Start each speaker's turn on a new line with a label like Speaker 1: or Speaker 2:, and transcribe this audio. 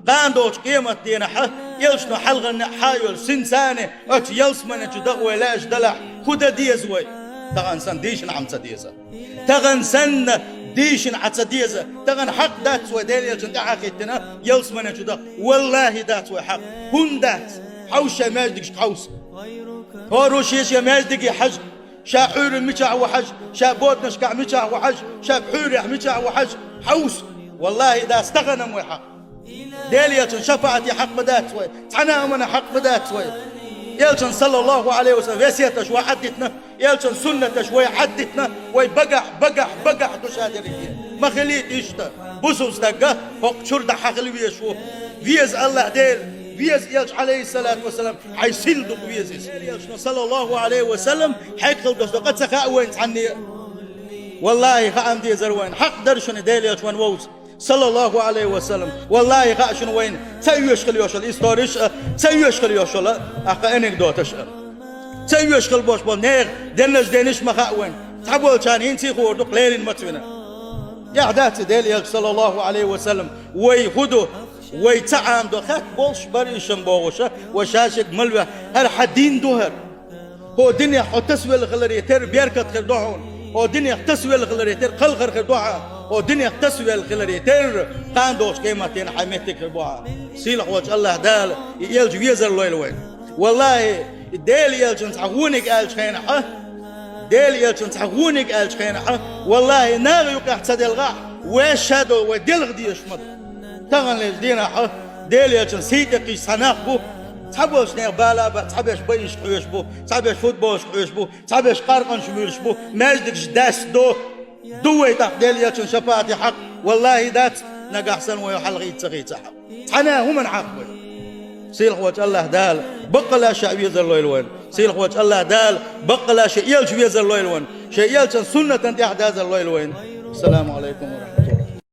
Speaker 1: قاندوش قيمة دينا حه يلشنو حلغن حايل سنسانة أت يلسمن جدغوي لاش دلع خدا ديزوي تغن سن ديشن عم تديزة تغن سن ديشن عتديزة تغن حق دات سوي ديل يلشن دعاكيتنا يلسمن جدغ والله دات سوي حق هون دات حوشة ماجدكش حوس هوروشيش يا ماجدك حج شا حور مشع وحج شا بوت نشكع مشع وحج شا بحور مشع وحج حوس والله إذا استغنم وحق ديلية شفاعتي حق بدات شوي تحنا أمنا حق بدات شوي يلشن صلى الله عليه وسلم يسيت شوي حدتنا يلشن سنة شوي حدتنا ويبقح تشادرين ما خليت يشتا بوسوس دقة فوق شرد حقل ويشوف فيز الله ديل فيز يلش عليه الصلاة والسلام حيسيل دق فيز يلشن صلى الله عليه وسلم حيقل دس قد سخاء وين تعني والله خام دي زروين حق درشن ديل يلشن ووز صلى الله عليه وسلم والله خاشن وين سيوش خليوش الاستوريش سيوش خليوش لا اخا انك دوتش سيوش خل بوش بول نير دنج دينش ما وين تحبول كان ينتي خور دق ليل متونا يا عدات ديل صلى الله عليه وسلم وي خدو وي تعام دو خات بولش بريشن بوغش وشاشك ملوه هر حدين دوهر هو دنيا حتسوي الخلريتر بيركت خدوهون هو دنيا تسوي الخلريتر خلخر خدوها هو دنيا تسوي الخلريتر قاندوش قيمتين حميتك خدوها سيلح وجه الله دال يلج ويزر لويل وين والله ديل يلج نتعونك الج خين حه ديل يلج نتعونك الج خين حه والله ناغ يقع تدلغا وشادو ودلغ ديش مد تغن لجدينا حه ديل يلج سيدك سناقبو تحبوش نير بالا تحبش بيش حوش بو تحبش فوتبولش حوش بو تحبش قارقن شميرش بو ماجدكش داس دوي تقديل يلشن شفاعتي حق والله دات نقع حسن ويحلغي تغيت حق حنا هم من حق سيل وجه الله دال بقى لا شيء يزر له الوين سيل وجه الله دال بقى لا شيء يلش يزر له الوين شيء يلشن سنة انت احداث له الوين السلام عليكم ورحمة الله